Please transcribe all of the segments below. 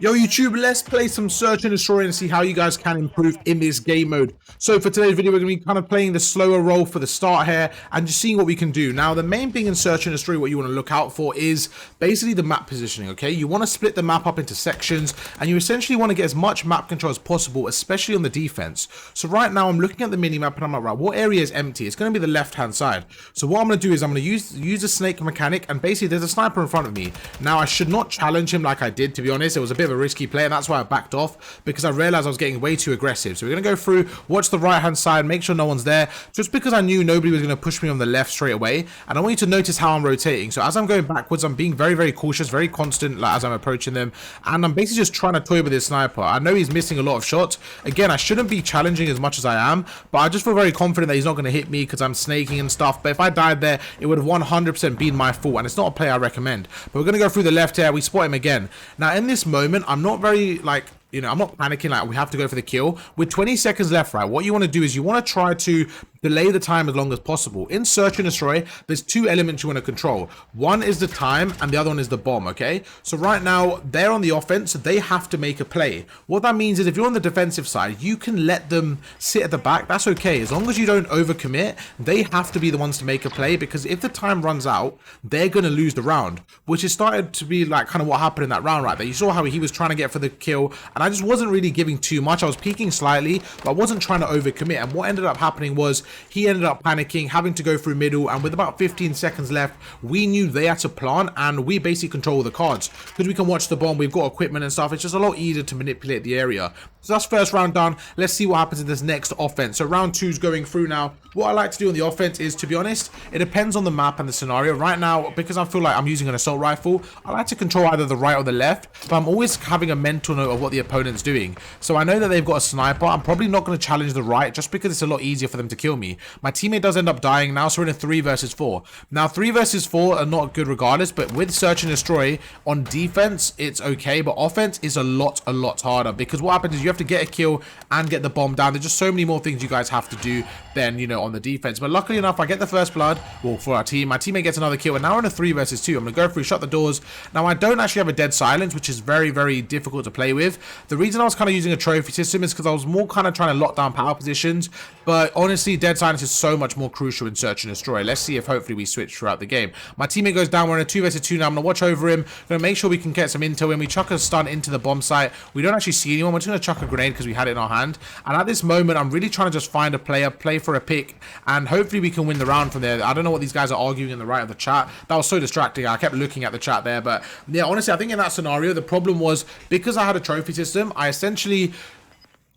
Yo YouTube, let's play some search and destroy and see how you guys can improve in this game mode. So for today's video, we're going to be kind of playing the slower role for the start here and just seeing what we can do. Now the main thing in search and destroy, what you want to look out for is basically the map positioning, okay? You want to split the map up into sections and you essentially want to get as much map control as possible, especially on the defense. So right now I'm looking at the mini map and I'm like, right, what area is empty? It's going to be the left hand side. So what I'm going to do is I'm going to use the snake mechanic, and basically there's a sniper in front of me. Now I should not challenge him like I did, to be honest. It was a bit of a risky play and that's why I backed off, because I realized I was getting way too aggressive. So we're going to go through, watch the right hand side, make sure no one's there, just because I knew nobody was going to push me on the left straight away. And I want you to notice how I'm rotating. So as I'm going backwards, I'm being very, very cautious, very constant, like as I'm approaching them, and I'm basically just trying to toy with this sniper. I know he's missing a lot of shots. Again, I shouldn't be challenging as much as I am, but I just feel very confident that he's not going to hit me because I'm snaking and stuff. But if I died there, it would have 100% been my fault, and it's not a play I recommend. But we're going to go through the left here. We spot him again. Now in this moment, I'm not very like, you know, I'm not panicking like we have to go for the kill. With 20 seconds left, right, what you want to do is you want to try to delay the time as long as possible. In search and destroy, there's two elements you want to control. One is the time and the other one is the bomb, okay? So right now, they're on the offense, so they have to make a play. What that means is if you're on the defensive side, you can let them sit at the back. That's okay. As long as you don't overcommit, they have to be the ones to make a play, because if the time runs out, they're going to lose the round, which has started to be like kind of what happened in that round right there. You saw how he was trying to get for the kill, and I just wasn't really giving too much. I was peeking slightly, but I wasn't trying to overcommit. And what ended up happening was he ended up panicking, having to go through middle, and with about 15 seconds left, we knew they had to plant, and we basically control the cards because we can watch the bomb. We've got equipment and stuff. It's just a lot easier to manipulate the area. So that's first round done. Let's see what happens in this next offense. So round two is going through now. What I like to do on the offense is, to be honest, it depends on the map and the scenario. Right now, because I feel like I'm using an assault rifle, I like to control either the right or the left, but I'm always having a mental note of what the opponent's doing. So I know that they've got a sniper. I'm probably not going to challenge the right just because it's a lot easier for them to kill me. My teammate does end up dying now, so we're in a 3 versus 4. Now 3 versus 4 are not good regardless, but with search and destroy on defense, it's okay, but offense is a lot harder, because what happens is you have to get a kill and get the bomb down. There's just so many more things you guys have to do than, you know, on the defense. But luckily enough, I get the first blood, well, for our team. My teammate gets another kill, and now we're in a 3 versus 2. I'm going to go through, shut the doors. Now I don't actually have a dead silence, which is very difficult to play with. The reason I was kind of using a trophy system is because I was more kind of trying to lock down power positions, but honestly, dead silence is so much more crucial in search and destroy. Let's see if hopefully we switch throughout the game. My teammate goes down. We're in a 2 versus 2 now. I'm going to watch over him. Going to make sure we can get some intel in. We chuck a stun into the bomb site. We don't actually see anyone. We're just going to chuck a grenade because we had it in our hand. And at this moment, I'm really trying to just find a player, play for a pick, and hopefully we can win the round from there. I don't know what these guys are arguing in the right of the chat. That was so distracting. I kept looking at the chat there. But yeah, honestly, I think in that scenario, the problem was because I had a trophy system, I essentially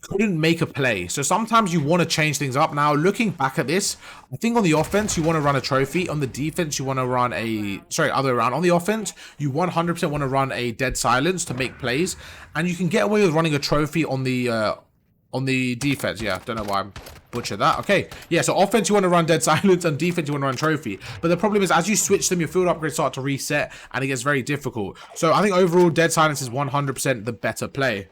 couldn't make a play. So sometimes you want to change things up. Now looking back at this, I think on the offense you want to run a trophy. On the defense you want to run a, sorry, other way around. On the offense you 100% want to run a dead silence to make plays, and you can get away with running a trophy on the defense. Yeah, don't know why I'm butchered that. Okay, yeah, so offense you want to run dead silence, and defense you want to run trophy. But the problem is, as you switch them, your field upgrades start to reset and it gets very difficult. So I think overall dead silence is 100% the better play.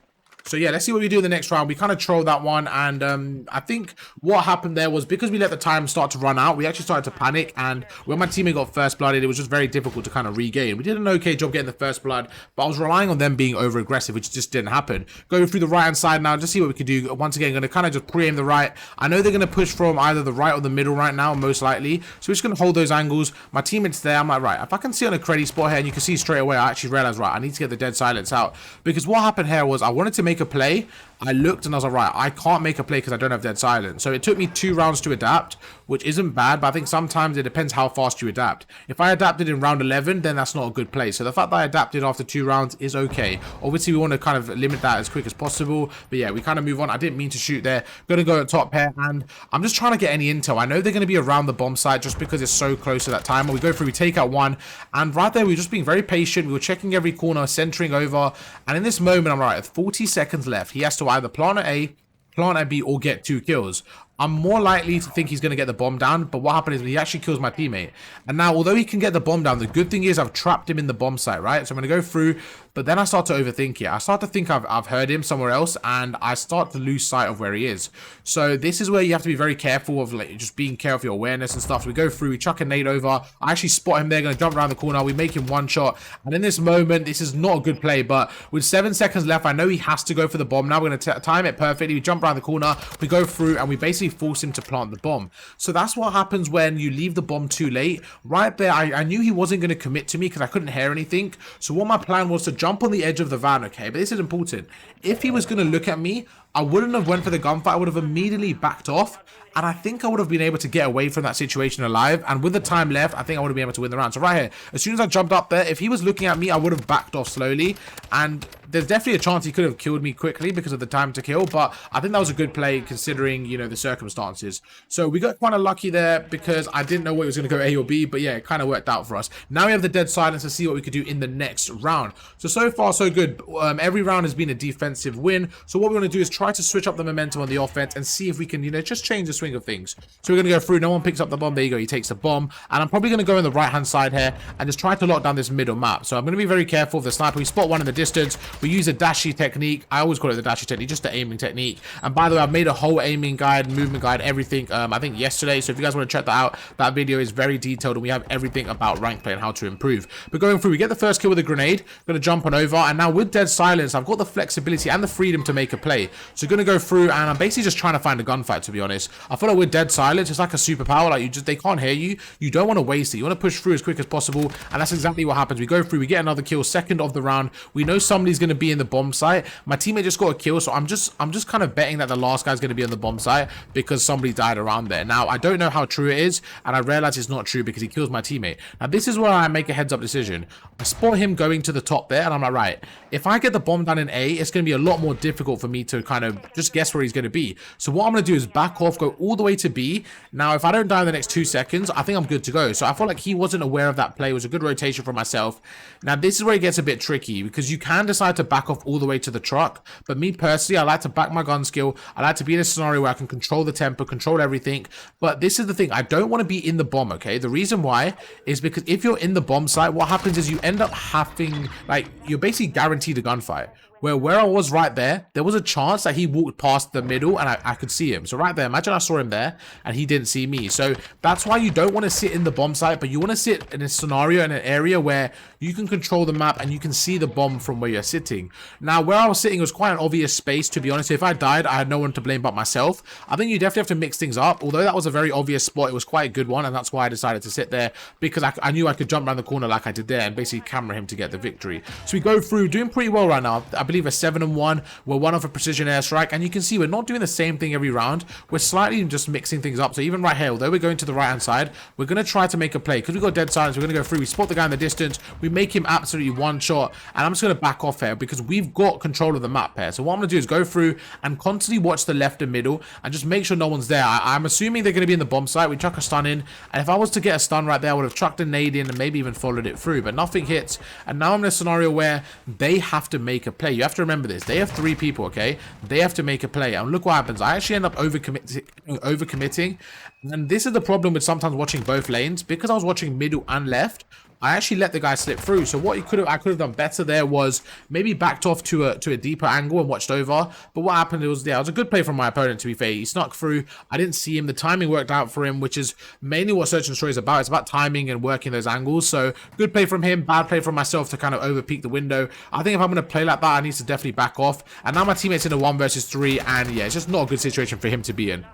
So yeah, let's see what we do in the next round. We kind of trolled that one, and I think what happened there was because we let the time start to run out, we actually started to panic, and when my teammate got first blooded, it was just very difficult to kind of regain. We did an okay job getting the first blood, but I was relying on them being over aggressive, which just didn't happen. Going through the right hand side now, just see what we can do. Once again, going to kind of just pre-aim the right. I know they're going to push from either the right or the middle right now, most likely, so we're just going to hold those angles. My teammate's there. I'm like, right, if I can see on a credit spot here, and you can see straight away, I actually realized, right, I need to get the dead silence out, because what happened here was I wanted to make a play. I looked and I was like, right, I can't make a play because I don't have dead silence. So it took me 2 rounds to adapt, which isn't bad, but I think sometimes it depends how fast you adapt. If I adapted in round 11, then that's not a good play. So the fact that I adapted after 2 rounds is okay. Obviously, we want to kind of limit that as quick as possible. But yeah, we kind of move on. I didn't mean to shoot there. Going to go at top here, and I'm just trying to get any intel. I know they're going to be around the bomb site just because it's so close to that timer. We go through, we take out one, and right there, we were just being very patient. We were checking every corner, centering over, and in this moment, I'm right, with 40 seconds left, he has to either plant at A, plant at B, or get 2 kills. I'm more likely to think he's going to get the bomb down, but what happened is he actually kills my teammate. And now, although he can get the bomb down, the good thing is I've trapped him in the bomb site, right? So I'm going to go through, but then I start to overthink it. I start to think I've heard him somewhere else, and I start to lose sight of where he is. So this is where you have to be very careful of like just being careful of your awareness and stuff. So we go through, we chuck a nade over. I actually spot him there, going to jump around the corner. We make him one shot, and in this moment, this is not a good play, but with 7 seconds left, I know he has to go for the bomb. Now we're going to time it perfectly. We jump around the corner, we go through, and we basically force him to plant the bomb. So that's what happens when you leave the bomb too late. Right there, I knew he wasn't going to commit to me because I couldn't hear anything. So what my plan was to jump on the edge of the van, okay? But this is important. If he was going to look at me, I wouldn't have went for the gunfight. I would have immediately backed off. And I think I would have been able to get away from that situation alive. And with the time left, I think I would have been able to win the round. So right here, as soon as I jumped up there, if he was looking at me, I would have backed off slowly. And there's definitely a chance he could have killed me quickly because of the time to kill. But I think that was a good play considering, you know, the circumstances. So we got kind of lucky there because I didn't know what he was going to go A or B. But yeah, it kind of worked out for us. Now we have the dead silence to see what we could do in the next round. So far, so good. Every round has been a defensive win. So what we want to do is try to switch up the momentum on the offense and see if we can, you know, just change the swing of things. So we're going to go through. No one picks up the bomb. There you go. He takes the bomb. And I'm probably going to go in the right-hand side here and just try to lock down this middle map. So I'm going to be very careful of the sniper. We spot one in the distance. We use a dashy technique. I always call it the dashy technique, just the aiming technique. And by the way, I've made a whole aiming guide, movement guide, everything, I think yesterday. So if you guys want to check that out, that video is very detailed and we have everything about rank play and how to improve. But going through, we get the first kill with a grenade. Going to jump on over. And now with dead silence, I've got the flexibility and the freedom to make a play. So going to go through and I'm basically just trying to find a gunfight, to be honest. I feel like with dead silence, it's like a superpower. Like they can't hear you. You don't want to waste it. You want to push through as quick as possible. And that's exactly what happens. We go through, we get another kill, second of the round. We know somebody's going to be in the bomb site. My teammate just got a kill. So I'm just kind of betting that the last guy's going to be on the bomb site because somebody died around there. Now, I don't know how true it is. And I realize it's not true because he kills my teammate. Now, this is where I make a heads up decision. I spot him going to the top there. And I'm like, right, if I get the bomb down in A, it's going to be a lot more difficult for me to kind of just guess where he's going to be. So what I'm going to do is back off, go all the way to B. Now, if I don't die in the next 2 seconds, I think I'm good to go. So I feel like he wasn't aware of that play. It was a good rotation for myself. Now, this is where it gets a bit tricky because you can decide to back off all the way to the truck. But me personally, I like to back my gun skill. I like to be in a scenario where I can control the tempo, control everything. But this is the thing. I don't want to be in the bomb, okay? The reason why is because if you're in the bomb site, what happens is you end up having, like, you're basically guaranteed a gunfight. Where I was right there, there was a chance that he walked past the middle and I could see him. So right there, imagine I saw him there and he didn't see me. So that's why you don't want to sit in the bomb site, but you want to sit in a scenario, in an area where you can control the map and you can see the bomb from where you're sitting. Now, where I was sitting was quite an obvious space, to be honest. If I died, I had no one to blame but myself. I think you definitely have to mix things up. Although that was a very obvious spot, it was quite a good one, and that's why I decided to sit there, because I knew I could jump around the corner like I did there and basically camera him to get the victory. So we go through, doing pretty well right now. I believe a 7-1. We're one off a precision airstrike, and you can see we're not doing the same thing every round. We're slightly just mixing things up. So even right here, although we're going to the right hand side, we're going to try to make a play because we got dead silence. We're going to go through, we spot the guy in the distance, we make him absolutely one shot, and I'm just going to back off here because we've got control of the map here. So what I'm going to do is go through and constantly watch the left and middle and just make sure no one's there. I'm assuming they're going to be in the bomb site. We chuck a stun in, and if I was to get a stun right there, I would have chucked a nade in and maybe even followed it through, but nothing hits. And now I'm in a scenario where they have to make a play. You have to remember this. They have 3 people, okay? They have to make a play, and look what happens. I actually end up overcommitting, and this is the problem with sometimes watching both lanes. Because I was watching middle and left, I actually let the guy slip through. So what I could have done better there was maybe backed off to a deeper angle and watched over. But what happened was, yeah, it was a good play from my opponent, to be fair. He snuck through. I didn't see him. The timing worked out for him, which is mainly what Search and Destroy is about. It's about timing and working those angles. So good play from him, bad play from myself to kind of overpeak the window. I think if I'm going to play like that, I need to definitely back off. And now my teammate's in a 1 versus 3, and yeah, it's just not a good situation for him to be in.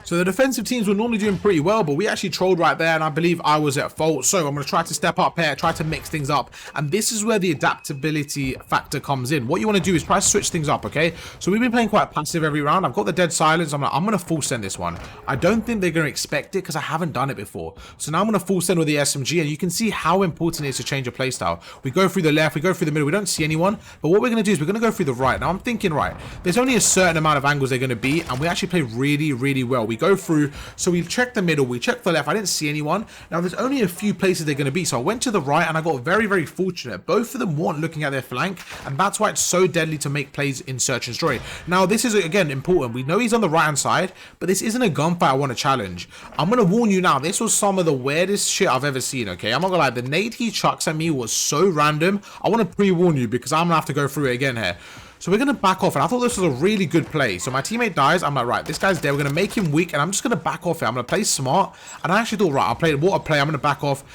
So the defensive teams were normally doing pretty well, but we actually trolled right there, and I believe I was at fault. So I'm going to try to step up here, try to mix things up. And this is where the adaptability factor comes in. What you want to do is try to switch things up, okay? So we've been playing quite passive every round. I've got the dead silence. I'm going to full send this one. I don't think they're going to expect it because I haven't done it before. So now I'm going to full send with the SMG, and you can see how important it is to change your playstyle. We go through the left, we go through the middle. We don't see anyone, but what we're going to do is we're going to go through the right. Now I'm thinking, right, there's only a certain amount of angles they're going to be, and we actually play really, really well. We go through. So we check the middle, we check the left. I didn't see anyone. Now there's only a few places they're going to be, so I went to the right and I got very, very fortunate. Both of them weren't looking at their flank, and that's why it's so deadly to make plays in search and destroy. Now this is again important. We know he's on the right hand side, but this isn't a gunfight I want to challenge. I'm going to warn you now, this was some of the weirdest shit I've ever seen, okay? I'm not gonna lie, the nade he chucks at me was so random. I want to pre-warn you because I'm gonna have to go through it again here. So we're going to back off, and I thought this was a really good play. So my teammate dies. I'm like, right, this guy's dead. We're going to make him weak, and I'm just going to back off it. I'm going to play smart. And I actually thought, right, I'll play the water play. I'm going to back off.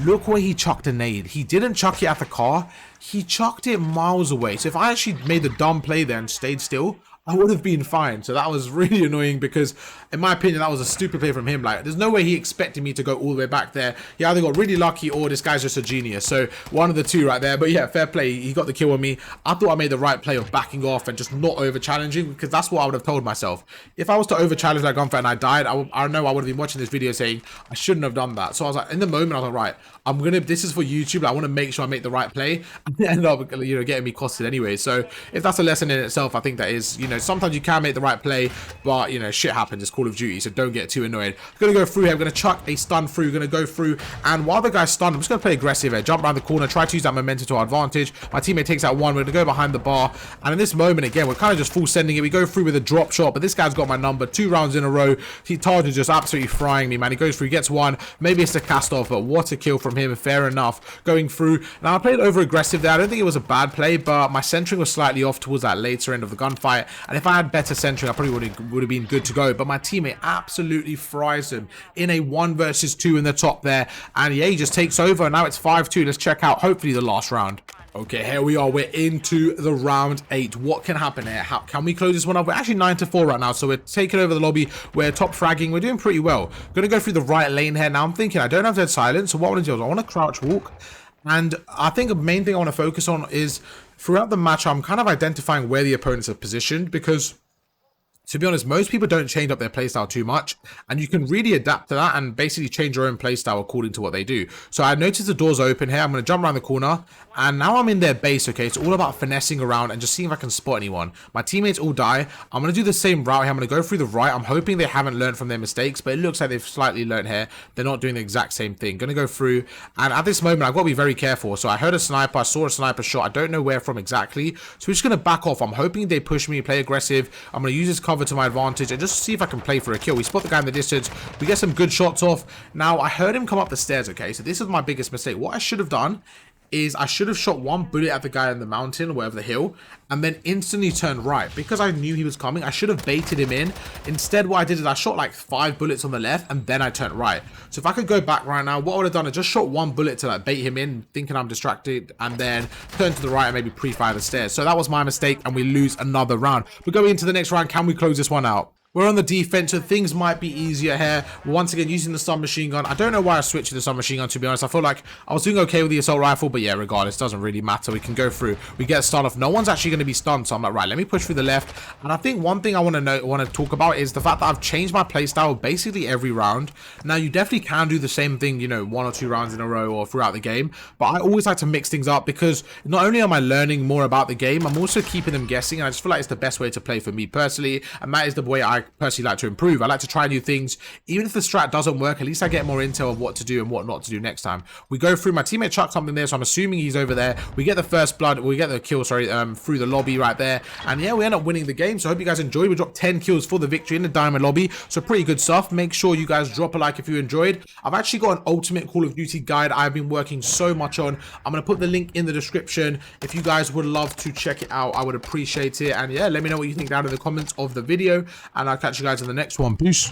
Look where he chucked a nade. He didn't chuck it at the car. He chucked it miles away. So if I actually made the dumb play there and stayed still, I would have been fine. So that was really annoying because, in my opinion, that was a stupid play from him. Like, there's no way he expected me to go all the way back there. He either got really lucky or this guy's just a genius. So one of the two right there. But yeah, fair play. He got the kill on me. I thought I made the right play of backing off and just not over challenging, because that's what I would have told myself. If I was to over challenge that gunfight and I died, I know I would have been watching this video saying I shouldn't have done that. So I was like, in the moment, I was like, right, this is for YouTube. I want to make sure I make the right play, and it ended up, getting me costed anyway. So if that's a lesson in itself, I think that is, sometimes you can make the right play, but shit happens. It's Call of Duty, so don't get too annoyed. I'm gonna go through here. I'm gonna chuck a stun through. Gonna go through, and while the guy's stunned, I'm just gonna play aggressive here. Jump around the corner, try to use that momentum to our advantage. My teammate takes out one. We're gonna go behind the bar, and in this moment again, we're kind of just full sending it. We go through with a drop shot, but this guy's got my number 2 rounds in a row. Taj is just absolutely frying me, man. He goes through, he gets one. Maybe it's a cast off, but what a kill from him. Fair enough. Going through. Now I played over aggressive there. I don't think it was a bad play, but my centering was slightly off towards that later end of the gunfight, and if I had better centering, I probably would have been good to go. But my teammate absolutely fries him in a 1 versus 2 in the top there, and yeah, he just takes over. Now it's 5-2. Let's check out hopefully the last round. Okay, here we are. We're into the round 8. What can happen here? How can we close this one up? We're actually 9-4 right now, so we're taking over the lobby. We're top fragging. We're doing pretty well. Gonna go through the right lane here. Now I'm thinking I don't have dead silence, so what I want to do is I want to crouch walk, and I think the main thing I want to focus on is throughout the match I'm kind of identifying where the opponents are positioned, because to be honest, most people don't change up their playstyle too much, and you can really adapt to that and basically change your own playstyle according to what they do. So I noticed the door's open here. I'm going to jump around the corner, and now I'm in their base, okay? It's all about finessing around and just seeing if I can spot anyone. My teammates all die. I'm going to do the same route here. I'm going to go through the right. I'm hoping they haven't learned from their mistakes, but it looks like they've slightly learned here. They're not doing the exact same thing. Going to go through, and at this moment, I've got to be very careful. So I heard a sniper. I saw a sniper shot. I don't know where from exactly. So we're just going to back off. I'm hoping they push me, play aggressive. I'm going to use this cover to my advantage and just see if I can play for a kill. We spot the guy in the distance. We get some good shots off. Now, I heard him come up the stairs, okay? So this is my biggest mistake. What I should have done is I should have shot one bullet at the guy on the mountain or whatever the hill, and then instantly turned right. Because I knew he was coming, I should have baited him in. Instead, what I did is I shot like 5 bullets on the left, and then I turned right. So if I could go back right now, what I would have done is just shot 1 bullet to like bait him in, thinking I'm distracted, and then turn to the right and maybe pre-fire the stairs. So that was my mistake, and we lose another round. We're going into the next round. Can we close this one out? We're on the defense, so things might be easier here. Once again, using the submachine gun. I don't know why I switched to the submachine gun, to be honest. I feel like I was doing okay with the assault rifle, but yeah, regardless, doesn't really matter. We can go through. We get stunned off. No one's actually going to be stunned, so I'm like, right, let me push through the left. And I think one thing I want to talk about is the fact that I've changed my playstyle basically every round. Now, you definitely can do the same thing, 1 or 2 rounds in a row or throughout the game, but I always like to mix things up, because not only am I learning more about the game, I'm also keeping them guessing, and I just feel like it's the best way to play for me personally, and that is the way I personally like to improve. I like to try new things. Even if the strat doesn't work, at least I get more intel of what to do and what not to do next time. We go through. My teammate chucked something there, so I'm assuming he's over there. We get the first blood. We get the kill, sorry, through the lobby right there. And yeah, we end up winning the game. So I hope you guys enjoyed. We dropped 10 kills for the victory in the diamond lobby. So pretty good stuff. Make sure you guys drop a like if you enjoyed. I've actually got an ultimate Call of Duty guide I've been working so much on. I'm going to put the link in the description. If you guys would love to check it out, I would appreciate it. And yeah, let me know what you think down in the comments of the video. And I'll catch you guys in the next one. Peace.